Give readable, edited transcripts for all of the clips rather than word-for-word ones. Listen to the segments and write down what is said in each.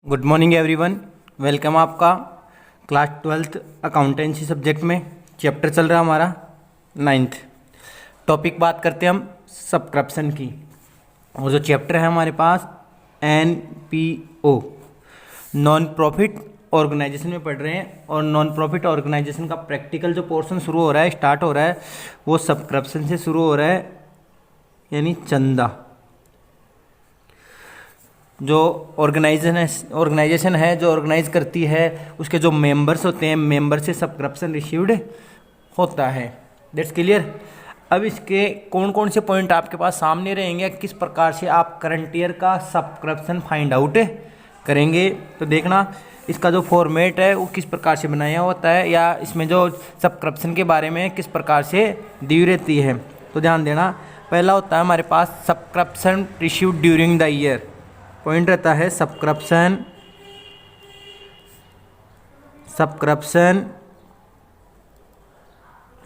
Good morning everyone. Welcome आपका class 12th accountancy subject में। Chapter चल रहा है हमारा 9th। टॉपिक बात करते हैं हम सब्सक्रिप्शन की, और जो चैप्टर है हमारे पास NPO, नॉन प्रॉफिट ऑर्गेनाइजेशन में पढ़ रहे हैं। और नॉन प्रॉफिट ऑर्गेनाइजेशन का प्रैक्टिकल जो पोर्शन शुरू हो रहा है, स्टार्ट हो रहा है, वो सब्सक्रिप्शन से शुरू हो रहा है, यानी चंदा। जो ऑर्गेनाइजेशन है जो ऑर्गेनाइज करती है, उसके जो मेंबर्स होते हैं, मेंबर से सब्सक्रिप्शन रिसीव्ड होता है। That's clear. अब इसके कौन कौन से पॉइंट आपके पास सामने रहेंगे, किस प्रकार से आप करंट ईयर का सब्सक्रिप्शन फाइंड आउट करेंगे, तो देखना इसका जो फॉर्मेट है वो किस प्रकार से बनाया होता है, या इसमें जो सब्सक्रिप्शन के बारे में किस प्रकार से दी रहती है। तो ध्यान देना, पहला होता है हमारे पास subscription received during the year. Point रहता है subscription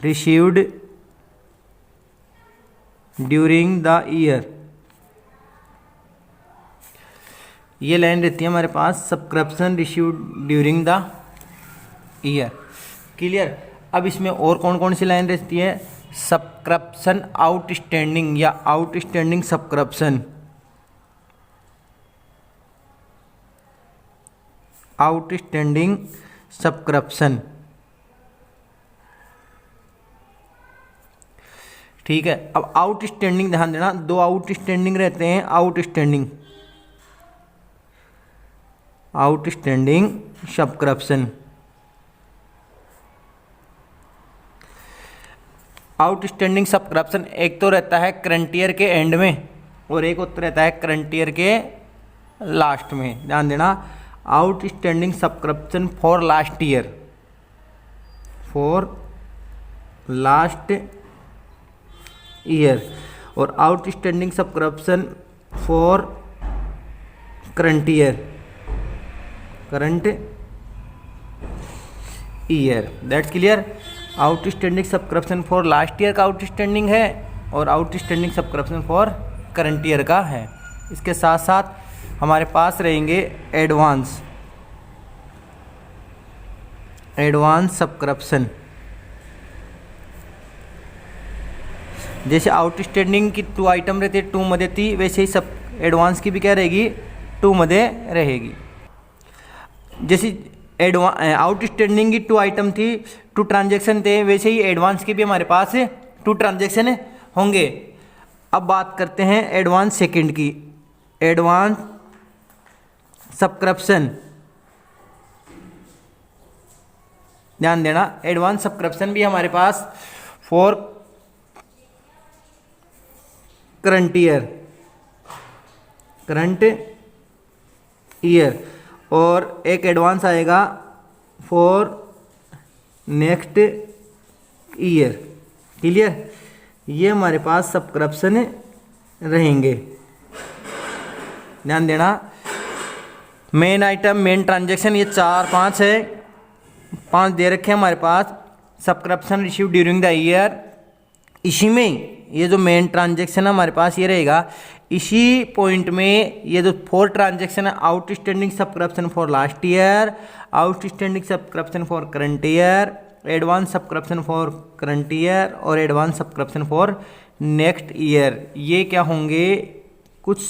received during the year. ये लाइन रहती है हमारे पास, subscription received during the year. Clear. अब इसमें और कौन कौन सी लाइन रहती है, सब्सक्रिप्शन आउटस्टैंडिंग या आउटस्टैंडिंग सब्सक्रिप्शन, आउटस्टैंडिंग सब्सक्रिप्शन। ठीक है। अब आउटस्टैंडिंग ध्यान देना, दो आउटस्टैंडिंग रहते हैं, आउटस्टैंडिंग सब्सक्रिप्शन। आउटस्टैंडिंग सब्सक्रिप्शन एक तो रहता है करंट ईयर के एंड में, और एक होता रहता है करंट ईयर के लास्ट में। ध्यान देना, outstanding subscription for last year, और outstanding subscription for current year. That's clear. Outstanding subscription for last year का आउटस्टैंडिंग है, और outstanding subscription for current year का है। इसके साथ साथ हमारे पास रहेंगे एडवांस सब्सक्रिप्शन। जैसे आउटस्टैंडिंग की 2 आइटम रहती है, 2 मध्ये ती, वैसे ही सब एडवांस की भी क्या रहेगी, 2 मध्ये रहेगी। जैसे आउटस्टैंडिंग की 2 आइटम थी, 2 ट्रांजेक्शन थे, वैसे ही एडवांस की भी हमारे पास 2 ट्रांजेक्शन होंगे। अब बात करते हैं एडवांस सेकंड की, एडवांस सब्सक्रिप्शन। ध्यान देना, एडवांस सब्सक्रिप्शन भी हमारे पास फॉर करंट ईयर, और एक एडवांस आएगा फॉर नेक्स्ट ईयर। क्लियर। ये हमारे पास सब्सक्रिप्शन रहेंगे। ध्यान देना, मेन आइटम, मेन ट्रांजेक्शन ये 4-5 है, 5 दे रखे हैं हमारे पास। Subscription receive during the year, इसी में ये जो मेन ट्रांजेक्शन है हमारे पास ये रहेगा। इसी पॉइंट में ये जो 4 ट्रांजेक्शन है, outstanding subscription for last year, outstanding subscription for current year, advance subscription for current year, और advance subscription for next year. ये क्या होंगे, कुछ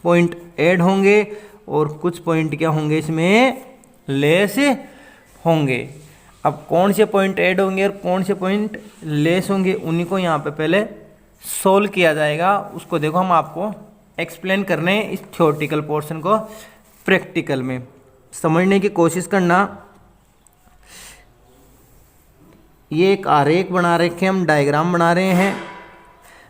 पॉइंट ऐड होंगे और कुछ पॉइंट क्या होंगे, इसमें लेस होंगे। अब कौन से पॉइंट ऐड होंगे और कौन से पॉइंट लेस होंगे, उन्हीं को यहाँ पे पहले सोल्व किया जाएगा। उसको देखो, हम आपको एक्सप्लेन करने इस थ्योरेटिकल पोर्शन को प्रैक्टिकल में समझने की कोशिश करना। ये एक आरेख बना रखे, हम डायग्राम बना रहे हैं।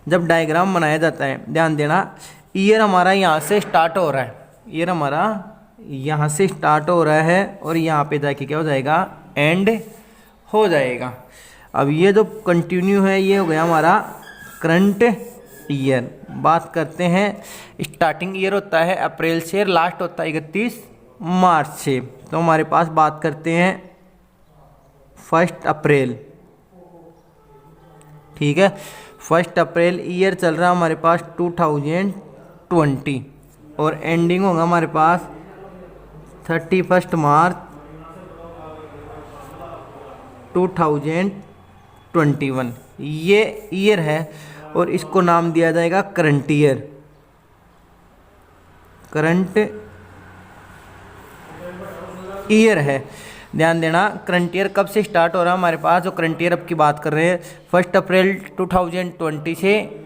जब डायग्राम बनाया जाता है, ध्यान देना, ईयर हमारा यहाँ से स्टार्ट हो रहा है, ईयर हमारा यहाँ से स्टार्ट हो रहा है, और यहाँ पे जाके क्या हो जाएगा, एंड हो जाएगा। अब ये जो कंटिन्यू है, ये हो गया हमारा करंट ईयर। बात करते हैं, स्टार्टिंग ईयर होता है अप्रैल से, लास्ट होता है 31 मार्च से। तो हमारे पास बात करते हैं 1 अप्रैल। ठीक है, 1 अप्रैल ईयर चल रहा है हमारे पास 2020, और एंडिंग होगा हमारे पास 31 मार्च 2021 ये ईयर है और इसको नाम दिया जाएगा करंट ईयर। करंट ईयर है, ध्यान देना। करंट ईयर कब से स्टार्ट हो रहा है हमारे पास, जो करंट ईयर अब की बात कर रहे हैं 1 अप्रैल 2020 से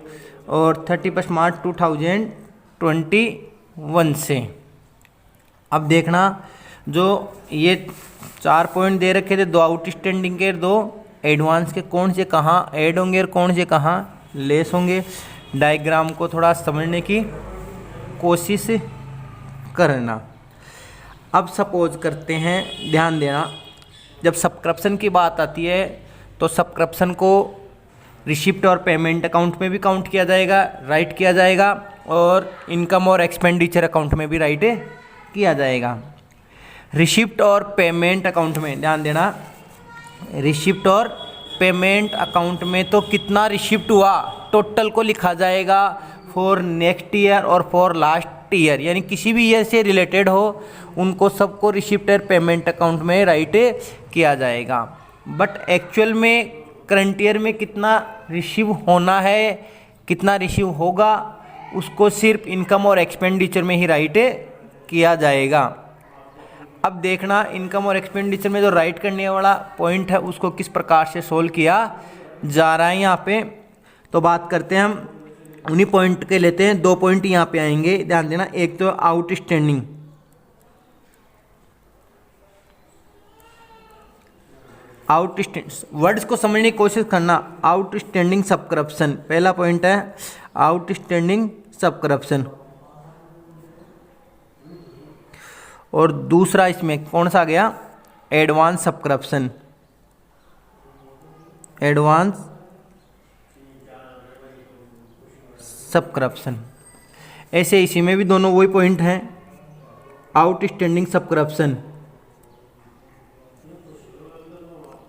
और 31 मार्च 2021 से। अब देखना जो ये 4 पॉइंट दे रखे थे, 2 आउटस्टैंडिंग के 2 एडवांस के, कौन से कहाँ ऐड होंगे और कौन से कहाँ लेस होंगे। डायग्राम को थोड़ा समझने की कोशिश करना। अब सपोज करते हैं, ध्यान देना, जब सब्सक्रिप्शन की बात आती है तो सब्सक्रिप्शन को रिसिप्ट और पेमेंट अकाउंट में भी काउंट किया जाएगा, राइट किया जाएगा, और इनकम और एक्सपेंडिचर अकाउंट में भी राइट किया जाएगा। रिसिप्ट और पेमेंट अकाउंट में ध्यान देना, रिसिप्ट और पेमेंट अकाउंट में तो कितना रिसिप्ट हुआ टोटल को लिखा जाएगा फॉर नेक्स्ट ईयर और फॉर लास्ट ईयर, यानी किसी भी ईयर से रिलेटेड हो उनको सबको रिसिप्ट और पेमेंट अकाउंट में राइट किया जाएगा। बट एक्चुअल में करंट ईयर में कितना रिसीव होना है, कितना रिसीव होगा, उसको सिर्फ इनकम और एक्सपेंडिचर में ही राइट किया जाएगा। अब देखना इनकम और एक्सपेंडिचर में जो राइट करने वाला पॉइंट है उसको किस प्रकार से सोल्व किया जा रहा है यहाँ पे। तो बात करते हैं हम उन्हीं पॉइंट के लेते हैं, 2 पॉइंट यहाँ पे आएंगे, ध्यान देना। एक तो आउटस्टैंडिंग, वर्ड्स को समझने की कोशिश करना। आउटस्टैंडिंग सब्सक्रिप्शन पहला पॉइंट है, आउटस्टैंडिंग सब्सक्रिप्शन। और दूसरा इसमें कौन सा आ गया, एडवांस सब्सक्रिप्शन। एडवांस सब्सक्रिप्शन, ऐसे इसी में भी दोनों वही पॉइंट हैं, आउटस्टैंडिंग सब्सक्रिप्शन,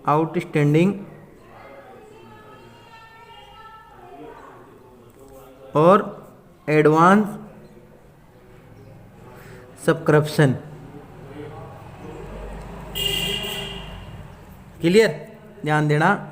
आउटस्टैंडिंग और एडवांस सब्सक्रिप्शन। क्लियर, ध्यान देना।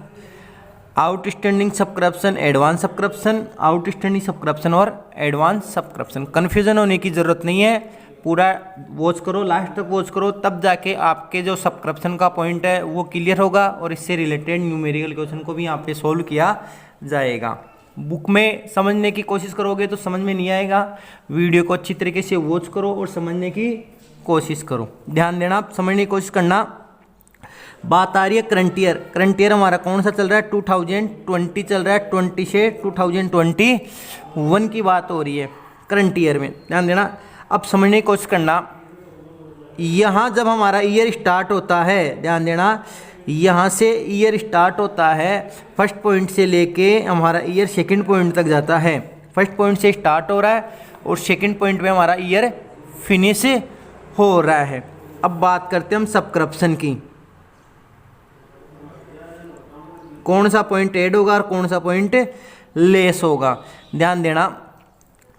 Outstanding subscription, advance subscription, outstanding subscription और एडवांस सब्सक्रिप्शन। कन्फ्यूजन होने की ज़रूरत नहीं है, पूरा वॉच करो, लास्ट तक वॉच करो, तब जाके आपके जो सब्सक्रिप्शन का पॉइंट है वो क्लियर होगा और इससे रिलेटेड न्यूमेरिकल क्वेश्चन को भी यहाँ पे सोल्व किया जाएगा। बुक में समझने की कोशिश करोगे तो समझ में नहीं आएगा, वीडियो को अच्छी तरीके से वॉच करो और समझने की कोशिश करो। ध्यान देना, समझने की कोशिश करना। बात आ रही है करंट ईयर। करंट ईयर हमारा कौन सा चल रहा है, 2020 चल रहा है, 20 से 2021 की बात हो रही है करंट ईयर में, ध्यान देना। अब समझने की कोशिश करना, यहाँ जब हमारा ईयर स्टार्ट होता है, ध्यान देना, यहाँ से ईयर स्टार्ट होता है, फर्स्ट पॉइंट से लेके हमारा ईयर सेकंड पॉइंट तक जाता है। फर्स्ट पॉइंट से स्टार्ट हो रहा है और सेकंड पॉइंट पे हमारा ईयर फिनिश हो रहा है। अब बात करते हैं हम सब्सक्रिप्शन की, कौन सा पॉइंट ऐड होगा और कौन सा पॉइंट लेस होगा। ध्यान देना,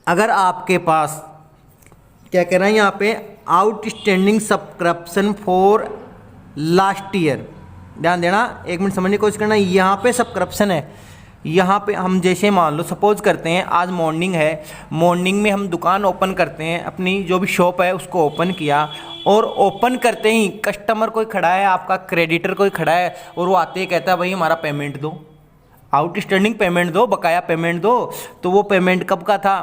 अगर आपके पास क्या कह रहा है यहाँ पे, outstanding subscription for last year, ध्यान देना, एक मिनट समझने की कोशिश करना। यहाँ पे सब्सक्रिप्शन है, यहाँ पे हम जैसे मान लो सपोज करते हैं आज मॉर्निंग है, मॉर्निंग में हम दुकान ओपन करते हैं, अपनी जो भी शॉप है उसको ओपन किया और ओपन करते ही कस्टमर कोई खड़ा है, आपका क्रेडिटर कोई खड़ा है और वो आते ही कहता है भाई हमारा पेमेंट दो, आउटस्टैंडिंग पेमेंट दो, बकाया पेमेंट दो। तो वो पेमेंट कब का था,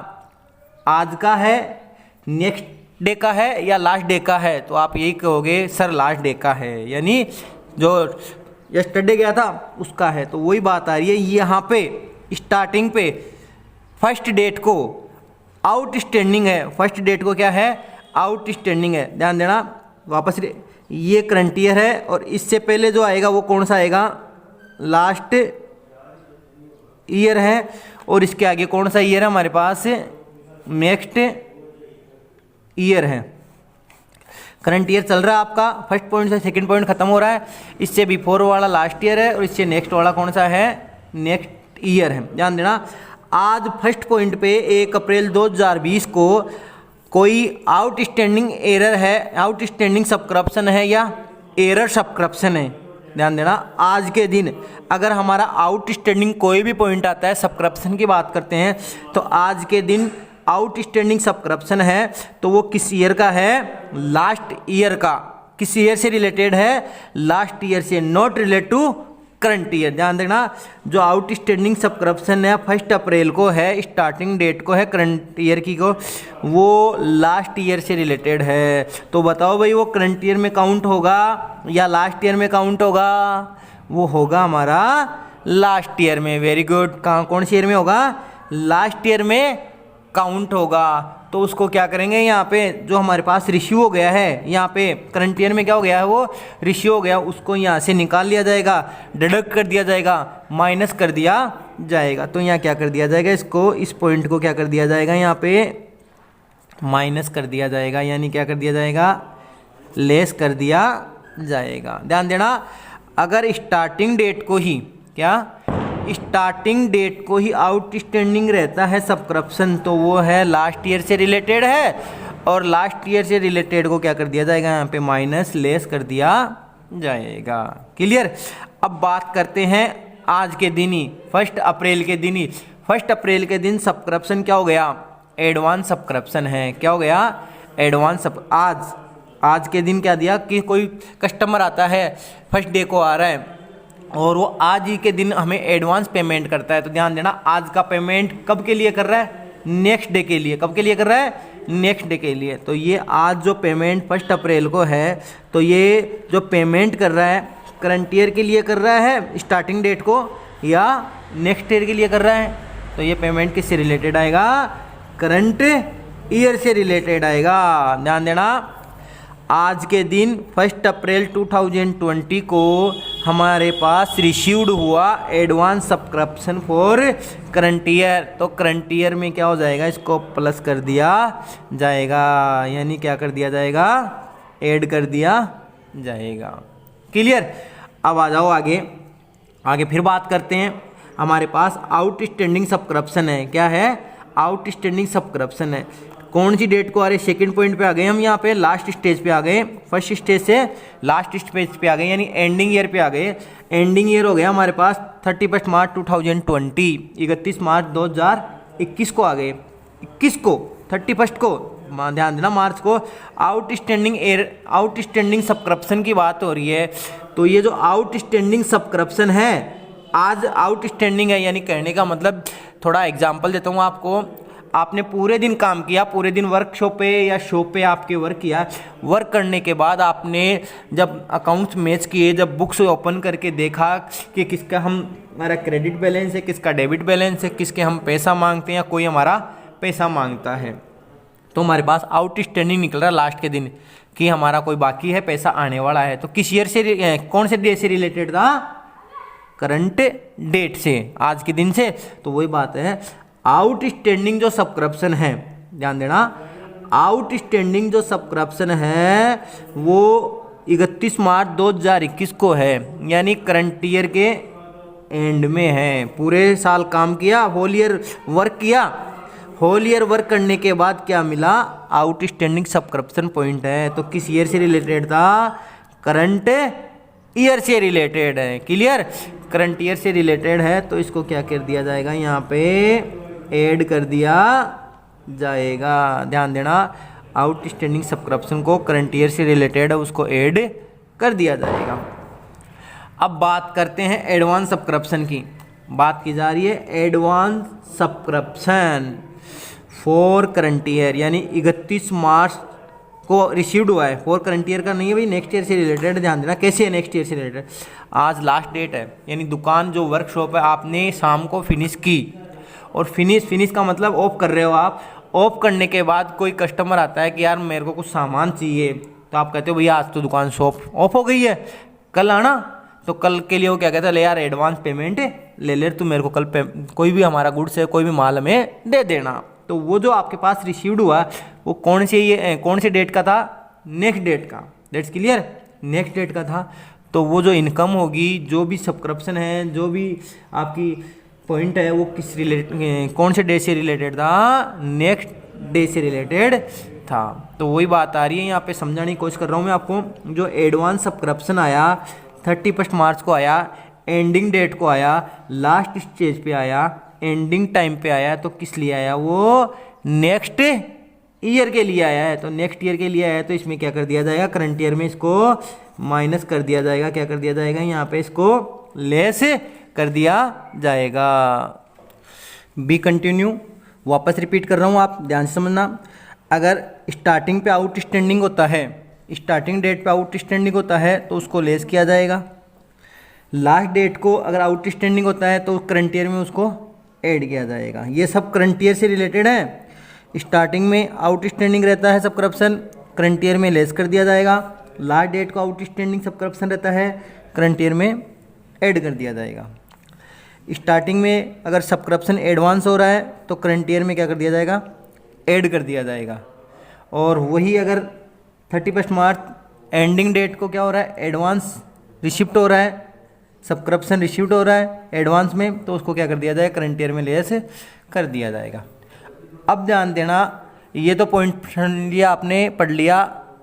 आज का है, नेक्स्ट डे का है या लास्ट डे का है। तो आप यही कहोगे सर लास्ट डे का है, यानी जो यस्टरडे गया था उसका है। तो वही बात आ रही है यहाँ पे स्टार्टिंग पे फर्स्ट डेट को आउटस्टैंडिंग है, फर्स्ट डेट को क्या है, आउटस्टैंडिंग है। ध्यान देना, वापस ये करंट ईयर है और इससे पहले जो आएगा वो कौन सा आएगा, लास्ट ईयर है, और इसके आगे कौन सा ईयर है हमारे पास, नेक्स्ट ईयर है। करंट ईयर चल रहा है आपका, फर्स्ट पॉइंट से सेकंड पॉइंट खत्म हो रहा है, इससे बिफोर वाला लास्ट ईयर है और इससे नेक्स्ट वाला कौन सा है, नेक्स्ट ईयर है। ध्यान देना, आज फर्स्ट पॉइंट पे 1 अप्रैल 2020 को कोई आउटस्टैंडिंग एरर है, आउटस्टैंडिंग सब्सक्रिप्शन है या एरर सब्सक्रिप्शन है, ध्यान देना। आज के दिन अगर हमारा आउटस्टैंडिंग कोई भी पॉइंट आता है, सब्सक्रिप्शन की बात करते हैं, तो आज के दिन आउटस्टैंडिंग सब्सक्रिप्शन है तो वो किस ईयर का है, लास्ट ईयर का। किस ईयर से रिलेटेड है, लास्ट ईयर से, not related to current year. ध्यान देना, जो आउटस्टैंडिंग सब्सक्रिप्शन है 1 अप्रैल को है, स्टार्टिंग डेट को है करंट ईयर की को, वो लास्ट ईयर से रिलेटेड है। तो बताओ भाई वो करंट ईयर में काउंट होगा या लास्ट ईयर में काउंट होगा? वो होगा हमारा लास्ट ईयर में। Very good. कौन सी ईयर में होगा? लास्ट ईयर में काउंट होगा। तो उसको क्या करेंगे, यहाँ पे जो हमारे पास रिश्यू हो गया है, यहाँ पे करंट ईयर में क्या हो गया है, वो रिश्यू हो गया, उसको यहाँ से निकाल लिया जाएगा, डिडक्ट कर दिया जाएगा, माइनस कर दिया जाएगा। तो यहाँ क्या कर दिया जाएगा, इसको, इस पॉइंट को क्या कर दिया जाएगा, यहाँ पे माइनस कर दिया जाएगा, यानी क्या कर दिया जाएगा, लेस कर दिया जाएगा। ध्यान देना, अगर स्टार्टिंग डेट को ही स्टार्टिंग डेट को ही आउटस्टैंडिंग रहता है सब्सक्रिप्शन, तो वो है लास्ट ईयर से रिलेटेड है, और लास्ट ईयर से रिलेटेड को क्या कर दिया जाएगा, यहाँ पे माइनस लेस कर दिया जाएगा। क्लियर। अब बात करते हैं आज के दिन ही, 1 अप्रैल के दिन ही। 1 अप्रैल के दिन सब्सक्रिप्शन क्या हो गया, एडवांस सब्सक्रिप्शन है। क्या हो गया, एडवांस। आज के दिन क्या दिया कि कोई कस्टमर आता है, 1 डे को आ रहा है और वो आज ही के दिन हमें एडवांस पेमेंट करता है। तो ध्यान देना, आज का पेमेंट कब के लिए कर रहा है, नेक्स्ट डे के लिए। कब के लिए कर रहा है, नेक्स्ट डे के लिए। तो ये आज जो पेमेंट 1 अप्रैल को है, तो ये जो पेमेंट कर रहा है करंट ईयर के लिए कर रहा है, स्टार्टिंग डेट को, या नेक्स्ट ईयर के लिए कर रहा है। तो ये पेमेंट किससे रिलेटेड आएगा, करंट ईयर से रिलेटेड आएगा। ध्यान देना, आज के दिन 1 अप्रैल 2020 को हमारे पास रिसीव्ड हुआ advance subscription for current year. तो करंट ईयर में क्या हो जाएगा, इसको प्लस कर दिया जाएगा, यानी क्या कर दिया जाएगा, ऐड कर दिया जाएगा। क्लियर। अब आ जाओ आगे फिर बात करते हैं। हमारे पास आउटस्टैंडिंग सब्सक्रिप्शन है। क्या है, आउटस्टैंडिंग सब्सक्रिप्शन है। कौन सी डेट को आ रहे, सेकंड पॉइंट पे आ गए हम, यहाँ पे लास्ट स्टेज पे आ गए, फर्स्ट स्टेज से लास्ट स्टेज पे आ गए, यानी एंडिंग ईयर पे आ गए। एंडिंग ईयर हो गया हमारे पास 31 मार्च 2020, 31 मार्च 2021 को आ गए। 21 को, 31 को, ध्यान देना, मार्च को आउटस्टैंडिंग सब्सक्रिप्शन की बात हो रही है। तो ये जो आउटस्टैंडिंग सब्सक्रिप्शन है, आज आउटस्टैंडिंग है, यानी कहने का मतलब, थोड़ा एग्जाम्पल देता हूँ आपको। आपने पूरे दिन काम किया, पूरे दिन वर्कशॉप पे या शॉप पे आपके वर्क किया, वर्क करने के बाद आपने जब अकाउंट्स मैच किए, जब बुक्स ओपन करके देखा कि किसका हमारा क्रेडिट बैलेंस है, किसका डेबिट बैलेंस है, किसके हम पैसा मांगते हैं या कोई हमारा पैसा मांगता है, तो हमारे पास आउटस्टैंडिंग निकल रहा है लास्ट के दिन कि हमारा कोई बाकी है, पैसा आने वाला है। तो किस ईयर से, कौन से डे से रिलेटेड था, करंट डेट से, आज के दिन से। तो वही बात है, आउटस्टैंडिंग जो सब्सक्रिप्शन है, ध्यान देना, आउटस्टैंडिंग जो सब्सक्रिप्शन है वो 31 मार्च 2021 को है, यानी करंट ईयर के एंड में है। पूरे साल काम किया, होल ईयर वर्क किया, होल ईयर वर्क करने के बाद क्या मिला, आउटस्टैंडिंग सब्सक्रिप्शन पॉइंट है। तो किस ईयर से रिलेटेड था, करंट ईयर से रिलेटेड है। क्लियर। करंट ईयर से रिलेटेड है, तो इसको क्या कर दिया जाएगा, यहाँ पे ऐड कर दिया जाएगा। ध्यान देना, आउटस्टैंडिंग सब्सक्रिप्शन को करंट ईयर से रिलेटेड है, उसको ऐड कर दिया जाएगा। अब बात करते हैं एडवांस सब्सक्रिप्शन की, बात की जा रही है advance subscription for current year, यानी 31 मार्च को रिसीव्ड हुआ है। फॉर करंट ईयर का नहीं है भाई, नेक्स्ट ईयर से रिलेटेड। ध्यान देना, कैसे है नेक्स्ट ईयर से रिलेटेड, आज लास्ट डेट है, यानी दुकान जो वर्कशॉप है आपने शाम को फिनिश की, और फिनिश का मतलब ऑफ कर रहे हो आप। ऑफ करने के बाद कोई कस्टमर आता है कि यार मेरे को कुछ सामान चाहिए, तो आप कहते हो भैया आज तो दुकान शॉप ऑफ हो गई है, कल आना। तो कल के लिए वो क्या कहता है, ले यार एडवांस पेमेंट ले ले, तू मेरे को कल कोई भी हमारा गुड्स है, कोई भी माल हमें दे देना। तो वो जो आपके पास रिसीव्ड हुआ वो कौन से डेट का था, नेक्स्ट डेट का। दैट्स क्लियर, नेक्स्ट डेट का था। तो वो जो इनकम होगी, जो भी सब्सक्रिप्शन है, जो भी आपकी पॉइंट है, वो कौन से डे से रिलेटेड था, नेक्स्ट डे से रिलेटेड था। तो वही बात आ रही है यहाँ पे, समझाने की कोशिश कर रहा हूँ मैं आपको। जो एडवांस सब्सक्रिप्शन आया 31 मार्च को आया, एंडिंग डेट को आया, लास्ट स्टेज पे आया, एंडिंग टाइम पे आया, तो किस लिए आया? वो नेक्स्ट ईयर के लिए आया है। तो नेक्स्ट ईयर के लिए आया है, तो इसमें क्या कर दिया जाएगा? करंट ईयर में इसको माइनस कर दिया जाएगा। क्या कर दिया जाएगा? यहाँ पे इसको लेस कर दिया जाएगा। बी कंटिन्यू, वापस रिपीट कर रहा हूँ, आप ध्यान से समझना। अगर स्टार्टिंग पे आउटस्टैंडिंग होता है, स्टार्टिंग डेट पे आउटस्टैंडिंग होता है, तो उसको लेस किया जाएगा। लास्ट डेट को अगर आउटस्टैंडिंग होता है तो करंट ईयर में उसको ऐड किया जाएगा। ये सब करंट ईयर से रिलेटेड है। स्टार्टिंग में आउटस्टैंडिंग रहता है सब्सक्रिप्शन, करंट ईयर में लेस कर दिया जाएगा। लास्ट डेट को आउटस्टैंडिंग सब्सक्रिप्शन रहता है, करंट ईयर में ऐड कर दिया जाएगा। स्टार्टिंग में अगर सब्सक्रिप्शन एडवांस हो रहा है तो करंट ईयर में क्या कर दिया जाएगा? ऐड कर दिया जाएगा। और वही अगर 31 मार्च एंडिंग डेट को क्या हो रहा है? एडवांस रिसिप्ट हो रहा है, सब्सक्रिप्शन रिसिप्ट हो रहा है एडवांस में, तो उसको क्या कर दिया जाएगा? करंट ईयर में लेस कर दिया जाएगा। अब ध्यान देना, ये तो पॉइंट लिया आपने, पढ़ लिया,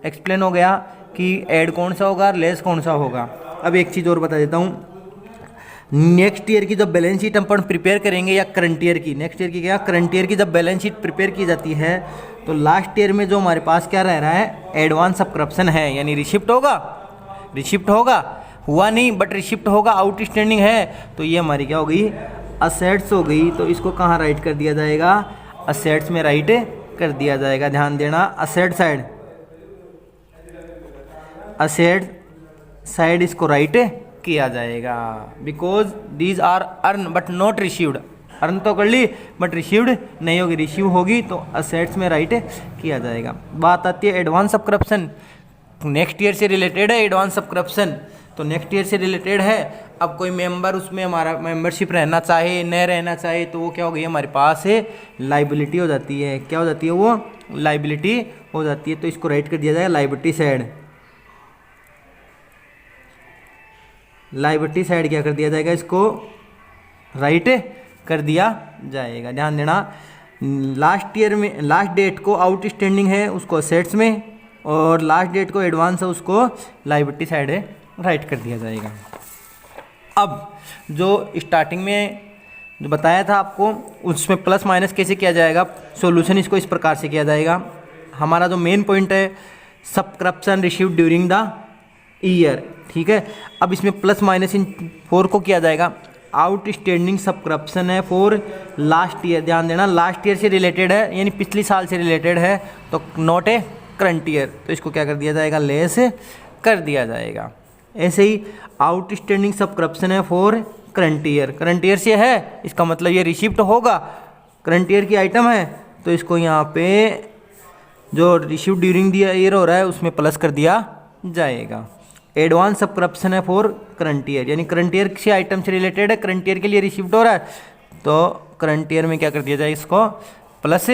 एक्सप्लेन हो गया कि ऐड कौन सा होगा, लेस कौन सा होगा। अब एक चीज़ और बता देता हूँ। नेक्स्ट ईयर की जब बैलेंस शीट अपन प्रिपेयर करेंगे, या करंट ईयर की, नेक्स्ट ईयर की क्या, करंट ईयर की जब बैलेंस शीट प्रिपेयर की जाती है, तो लास्ट ईयर में जो हमारे पास क्या रह रहा है? एडवांस सब्सक्रिप्शन है, यानी रिसिप्ट होगा, रिसिप्ट होगा, हुआ नहीं बट रिसिप्ट होगा, आउटस्टैंडिंग है, तो ये हमारी क्या हो गई? असेट्स हो गई। तो इसको कहाँ राइट कर दिया जाएगा? असेट्स में राइट कर दिया जाएगा। ध्यान देना, असेट साइड, असेट साइड इसको राइट किया जाएगा। Because these are earn but not received. Earn तो कर ली बट रिसीव्ड नहीं होगी, रिसीव होगी तो असेट्स में राइट किया जाएगा। बात आती है एडवांस सब्सक्रिप्शन, नेक्स्ट ईयर से रिलेटेड है एडवांस सब्सक्रिप्शन, तो नेक्स्ट ईयर से रिलेटेड है। अब कोई मेंबर उसमें हमारा मेंबरशिप रहना चाहे, न रहना चाहे, तो वो क्या हो गई? हमारे पास है लाइबिलिटी हो जाती है। क्या हो जाती है? वो लाइबिलिटी हो जाती है। तो इसको राइट कर दिया जाएगा लाइबिलिटी साइड। लाइबिलिटी साइड क्या कर दिया जाएगा? इसको राइट कर दिया जाएगा। ध्यान देना, लास्ट ईयर में लास्ट डेट को आउटस्टैंडिंग है उसको असेट्स में, और लास्ट डेट को एडवांस है उसको लाइबिलिटी साइड है राइट कर दिया जाएगा। अब जो स्टार्टिंग में जो बताया था आपको, उसमें प्लस माइनस कैसे किया जाएगा, सॉल्यूशन इसको इस प्रकार से किया जाएगा। हमारा जो मेन पॉइंट है, subscription received during the year, ठीक है। अब इसमें प्लस माइनस इन 4 को किया जाएगा। आउटस्टैंडिंग सब्सक्रिप्शन है फॉर लास्ट ईयर, ध्यान देना लास्ट ईयर से रिलेटेड है, यानी पिछले साल से रिलेटेड है, तो नॉट ए करंट ईयर, तो इसको क्या कर दिया जाएगा? लेस कर दिया जाएगा। ऐसे ही आउटस्टैंडिंग सब्सक्रिप्शन है for current year, current year से है, इसका मतलब ये रिसिप्ट होगा, करंट ईयर की आइटम है, तो इसको यहाँ पे जो रिसिप्ट ड्यूरिंग द ईयर हो रहा है उसमें प्लस कर दिया जाएगा। एडवांस सब्सक्रिप्शन है फॉर करंट ईयर, यानी करंट ईयर से आइटम से रिलेटेड है, करंट ईयर के लिए रिसिप्ट हो रहा है, तो करंट ईयर में क्या कर दिया जाएगा? इसको प्लस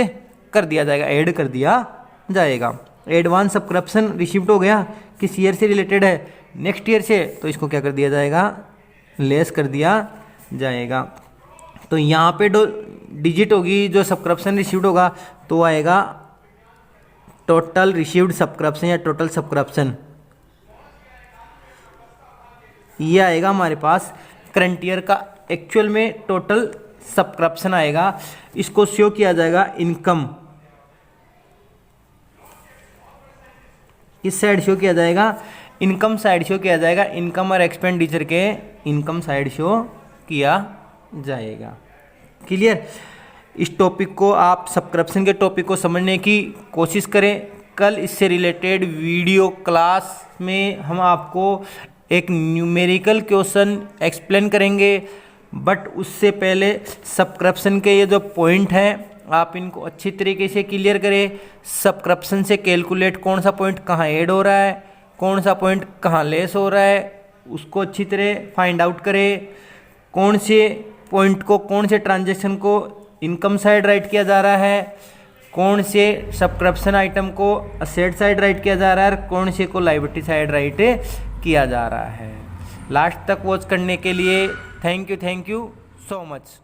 कर दिया जाएगा, ऐड कर दिया जाएगा। एडवांस सब्सक्रिप्शन रिसिप्ट हो गया, किस ईयर से रिलेटेड है? नेक्स्ट ईयर से, तो इसको क्या कर दिया जाएगा? लेस कर दिया जाएगा। तो यहाँ पे जो डिजिट होगी, जो सब्सक्रिप्शन रिसीव्ड होगा, तो आएगा टोटल रिसीव्ड सब्सक्रिप्शन या टोटल सब्सक्रिप्शन, ये आएगा हमारे पास करंट ईयर का एक्चुअल में टोटल सब्सक्रिप्शन आएगा। इसको शो किया जाएगा इनकम, किस साइड शो किया जाएगा? इनकम साइड शो किया जाएगा। इनकम और एक्सपेंडिचर के इनकम साइड शो किया जाएगा। क्लियर? इस टॉपिक को आप सब्सक्रिप्शन के टॉपिक को समझने की कोशिश करें। कल इससे रिलेटेड वीडियो क्लास में हम आपको एक न्यूमेरिकल क्वेश्चन एक्सप्लेन करेंगे, बट उससे पहले सब्सक्रिप्शन के ये जो पॉइंट हैं आप इनको अच्छी तरीके से क्लियर करें। सब्सक्रिप्शन से कैलकुलेट कौन सा पॉइंट कहाँ ऐड हो रहा है, कौन सा पॉइंट कहाँ लेस हो रहा है, उसको अच्छी तरह फाइंड आउट करें। कौन से पॉइंट को, कौन से ट्रांजैक्शन को इनकम साइड राइट किया जा रहा है, कौन से सब्सक्रिप्शन आइटम को असेट साइड राइट किया जा रहा है, कौन से को लायबिलिटी साइड राइट किया जा रहा है। लास्ट तक वॉच करने के लिए थैंक यू सो मच।